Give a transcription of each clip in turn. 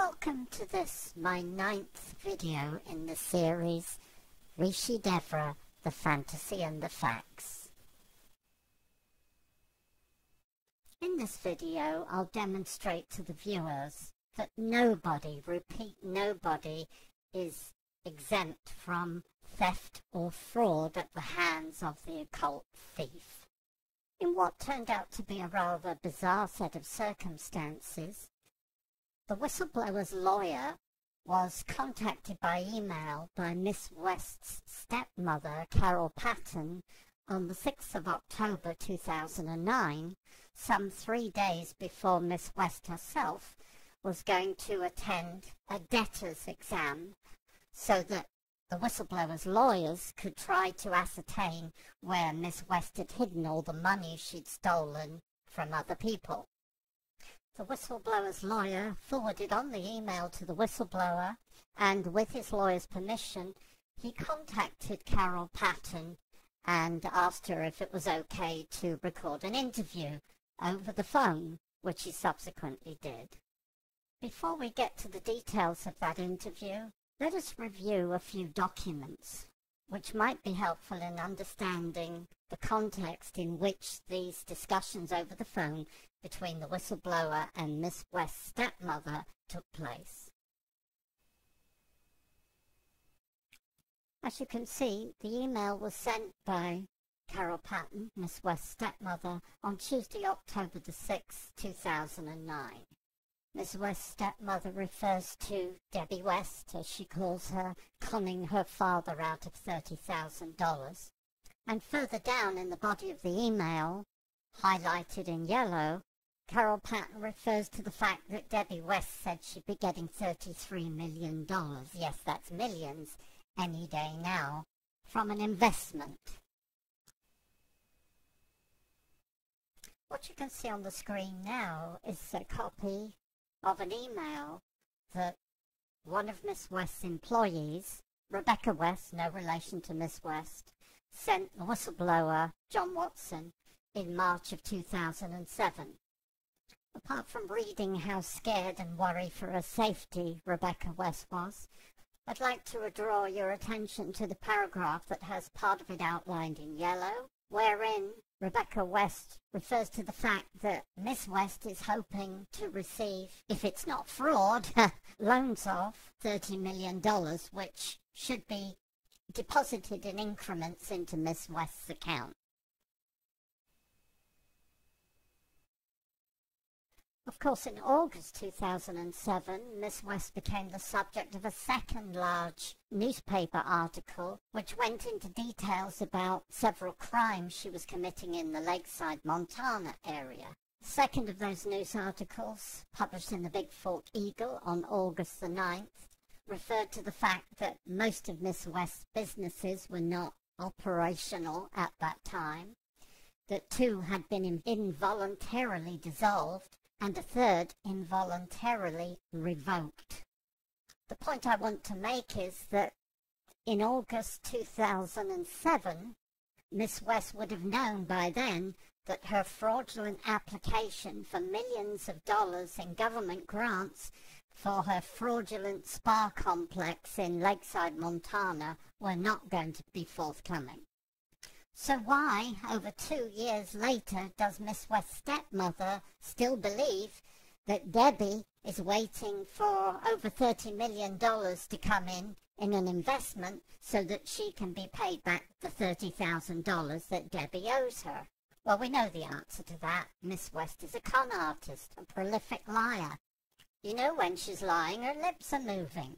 Welcome to this, my 9th video in the series, Rishi Devra, The Fantasy and the Facts. In this video, I'll demonstrate to the viewers that nobody, repeat nobody, is exempt from theft or fraud at the hands of the occult thief. In what turned out to be a rather bizarre set of circumstances, the whistleblower's lawyer was contacted by email by Miss West's stepmother, Devra Patton, on the 6th of October 2009, some 3 days before Miss West herself was going to attend a debtor's exam so that the whistleblower's lawyers could try to ascertain where Miss West had hidden all the money she'd stolen from other people. The whistleblower's lawyer forwarded on the email to the whistleblower, and with his lawyer's permission, he contacted Devra Patton and asked her if it was okay to record an interview over the phone, which he subsequently did. Before we get to the details of that interview, let us review a few documents which might be helpful in understanding the context in which these discussions over the phone between the whistleblower and Miss West's stepmother took place. As you can see, the email was sent by Devra Patton, Miss West's stepmother, on Tuesday, October the 6th, 2009. Miss West's stepmother refers to Debbie West, as she calls her, conning her father out of $30,000. And further down in the body of the email, highlighted in yellow, Devra Patton refers to the fact that Debbie West said she'd be getting $33 million, yes, that's millions, any day now, from an investment. What you can see on the screen now is a copy of an email that one of Miss West's employees, Rebecca West, no relation to Miss West, sent the whistleblower, John Watson, in March of 2007. Apart from reading how scared and worried for her safety Rebecca West was, I'd like to draw your attention to the paragraph that has part of it outlined in yellow, wherein Rebecca West refers to the fact that Miss West is hoping to receive, if it's not fraud, loans of $30 million, which should be deposited in increments into Miss West's account. Of course, in August 2007, Miss West became the subject of a second large newspaper article which went into details about several crimes she was committing in the Lakeside, Montana area. The second of those news articles, published in the Big Fork Eagle on August the 9th, referred to the fact that most of Miss West's businesses were not operational at that time, that 2 had been involuntarily dissolved, and a 3rd involuntarily revoked. The point I want to make is that in August 2007, Miss West would have known by then that her fraudulent application for millions of dollars in government grants for her fraudulent spa complex in Lakeside, Montana, were not going to be forthcoming. So why, over 2 years later, does Miss West's stepmother still believe that Debbie is waiting for over $30 million to come in an investment so that she can be paid back the $30,000 that Debbie owes her? Well, we know the answer to that. Miss West is a con artist, a prolific liar. You know when she's lying, her lips are moving.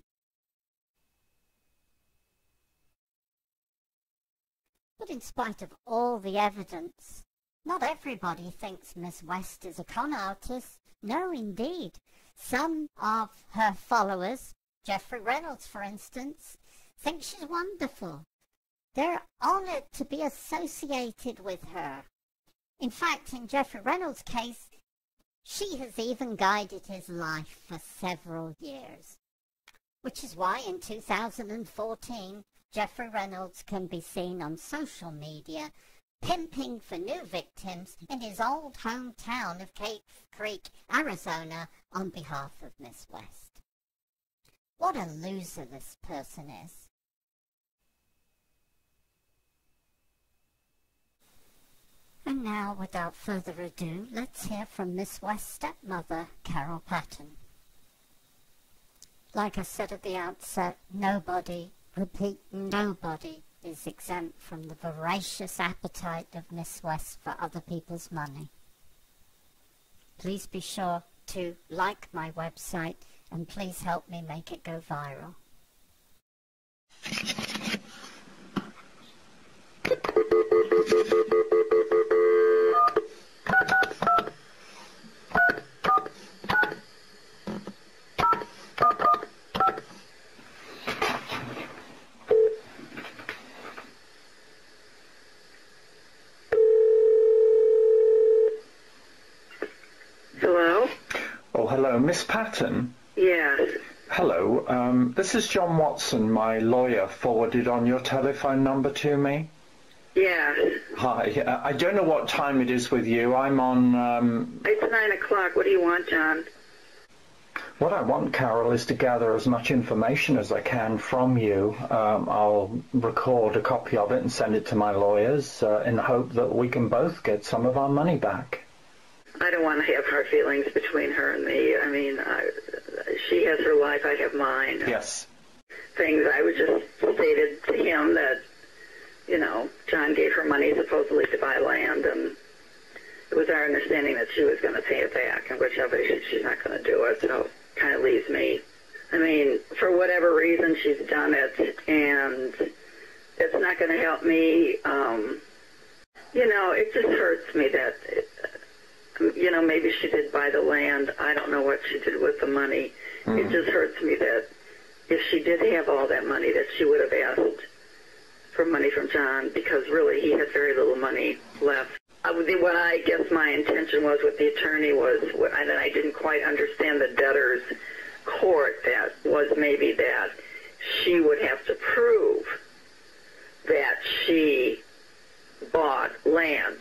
But in spite of all the evidence, not everybody thinks Miss West is a con artist. No, indeed. Some of her followers, Jeffrey Reynolds, for instance, think she's wonderful. They're honored to be associated with her. In fact, in Jeffrey Reynolds' case, she has even guided his life for several years. Which is why in 2014, Jeffrey Reynolds can be seen on social media pimping for new victims in his old hometown of Cave Creek, Arizona, on behalf of Miss West. What a loser this person is. And now, without further ado, let's hear from Miss West's stepmother, Carol Patton. Like I said at the outset, nobody, repeat, nobody is exempt from the voracious appetite of Miss West for other people's money. Please be sure to like my website and please help me make it go viral. Hello? Oh, hello, Miss Patton? Yes. Hello, this is John Watson. My lawyer forwarded on your telephone number to me. Yes. Hi, I don't know what time it is with you. I'm on, It's 9 o'clock. What do you want, John? What I want, Carol, is to gather as much information as I can from you. I'll record a copy of it and send it to my lawyers in the hope that we can both get some of our money back. I don't want to have hard feelings between her and me. I mean, she has her life, I have mine. Yes. Things I would just stated to him that, you know, John gave her money supposedly to buy land, and it was our understanding that she was going to pay it back, and which obviously she's not going to do it, so it kind of leaves me. I mean, for whatever reason, she's done it, and it's not going to help me. You know, it just hurts me that... you know, maybe she did buy the land. I don't know what she did with the money. It just hurts me that if she did have all that money, that she would have asked for money from John, because really he had very little money left. What I guess my intention was with the attorney was, and I didn't quite understand the debtor's court, that was maybe that she would have to prove that she bought land.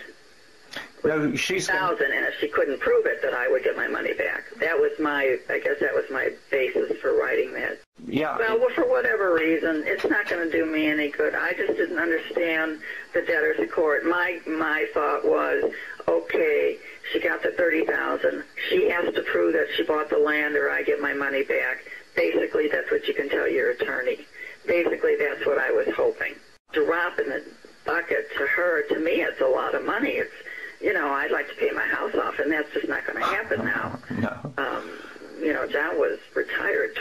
No, she's... And if she couldn't prove it, that I would get my money back. That was I guess that was my basis for writing that. Yeah. Well, for whatever reason, it's not going to do me any good. I just didn't understand the debtor's court. My thought was, okay, she got the $30,000. She has to prove that she bought the land, or I get my money back. Basically, that's what you can tell your attorney. Basically, that's what I was hoping. Drop in the bucket to her, to me, it's a lot of money. It's, you know, I'd like to pay my house off, and that's just not going to happen now. No. You know, John was retired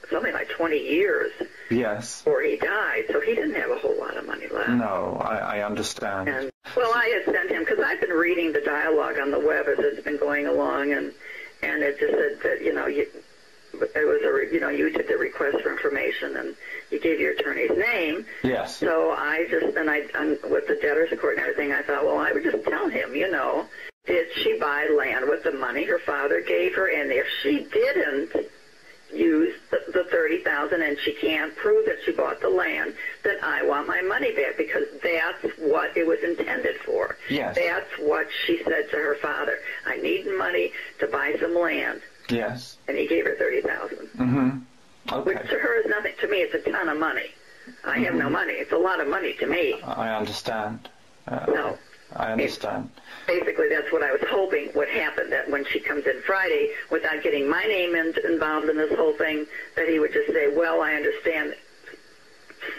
something like 20 years Yes. before he died, so he didn't have a whole lot of money left. No, I understand. And, well, I had sent him, because I've been reading the dialogue on the web as it's been going along, and it just said that, you know, you did the request for information, and you gave your attorney's name. Yes. So with the debtor's court and everything, I thought, well, I would just tell him, you know, did she buy land with the money her father gave her? And if she didn't use the $30,000 and she can't prove that she bought the land, then I want my money back, because that's what it was intended for. Yes. That's what she said to her father. I need money to buy some land. Yes. And he gave her $30,000. Mm-hmm. Okay. Which to her is nothing. To me, it's a ton of money. I have no money. It's a lot of money to me. I understand. No. I understand. Basically, that's what I was hoping would happen, that when she comes in Friday, without getting my name involved in this whole thing, that he would just say, well, I understand,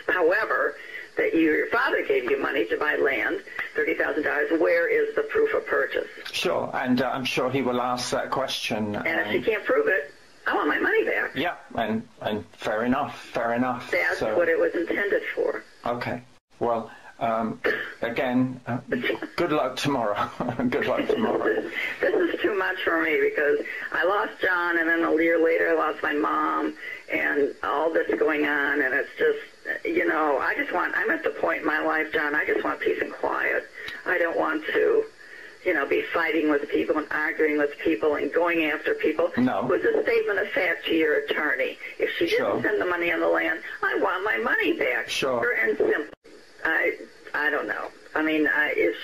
however, that your father gave you money to buy land, $30,000. Where is the proof of purchase? Sure, and I'm sure he will ask that question. And if she can't prove it, I want my money back. Yeah, and fair enough. That's what it was intended for. Okay. Well, again, good luck tomorrow. Good luck tomorrow. This is too much for me, because I lost John, and then a year later I lost my mom, and all this going on, and it's just, you know, I'm at the point in my life, John, I just want peace and quiet. I don't want to, you know, be fighting with people and arguing with people and going after people. No. It was a statement of fact to your attorney. If she didn't send the money on the land, I want my money back. Sure. Pure and simple. I don't know. I mean, if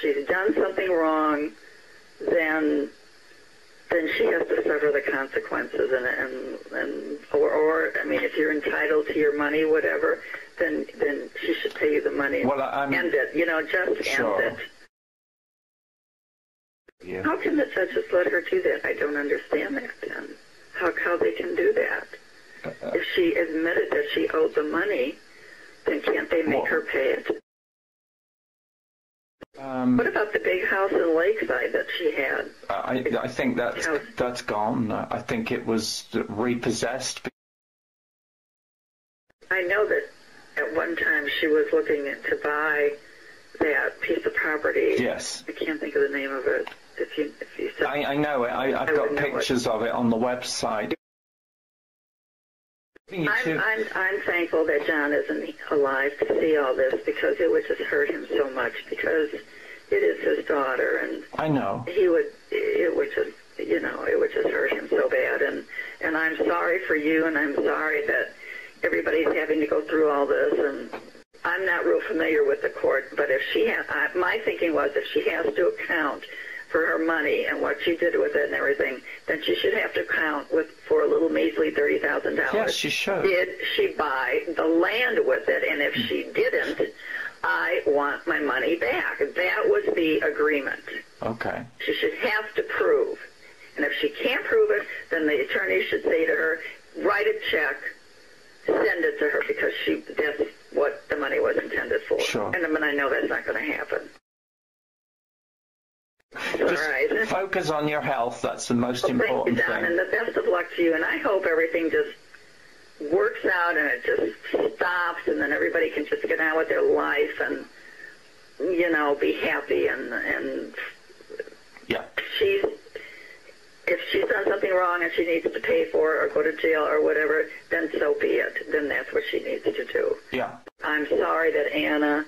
she's done something wrong, then then she has to suffer the consequences, or I mean, if you're entitled to your money, whatever, then she should pay you the money. Well, end it, just sure. end it. Yeah. How can the judges let her do that? I don't understand that. Then how they can do that? If she admitted that she owed the money, then can't they make her pay it? What about the big house in Lakeside that she had? I think that's gone. I think it was repossessed. I know that at one time she was looking to buy that piece of property. Yes. I can't think of the name of it. If you said, I know it. I've got pictures of it on the website. I'm thankful that John isn't alive to see all this, because it would just hurt him so much, because it is his daughter, and I know it would just hurt him so bad, and I'm sorry for you, and I'm sorry that everybody's having to go through all this, and I'm not real familiar with the court, but if she my thinking was if she has to account for her money and what she did with it and everything, then she should have to account for a little measly $30,000. Yes, she should. Did she buy the land with it? And if she didn't, I want my money back. That was the agreement. Okay. She should have to prove. And if she can't prove it, then the attorney should say to her, write a check, send it to her, because that's what the money was intended for. Sure. And I know that's not going to happen. Just right. Focus on your health. That's the most important thank you, Don, thing. and the best of luck to you. And I hope everything just works out and it just stops, and then everybody can just get on with their life and be happy. And yeah. If she's done something wrong and she needs to pay for it or go to jail or whatever, then so be it. Then that's what she needs to do. Yeah. I'm sorry that Anna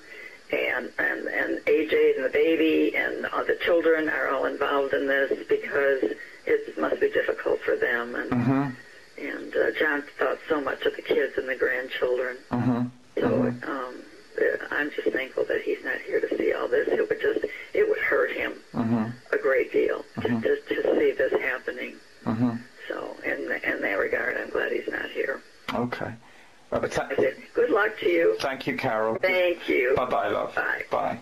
and AJ and the baby and the children are all involved in this, because it must be difficult for them. And John thought so much of the kids and the grandchildren. So I'm just thankful that he's not here to see all this. It would hurt him a great deal to see this happening. So in that regard, I'm glad he's not here. Okay. Good luck to you. Thank you, Carol. Thank you. Bye-bye, love. Bye. Bye.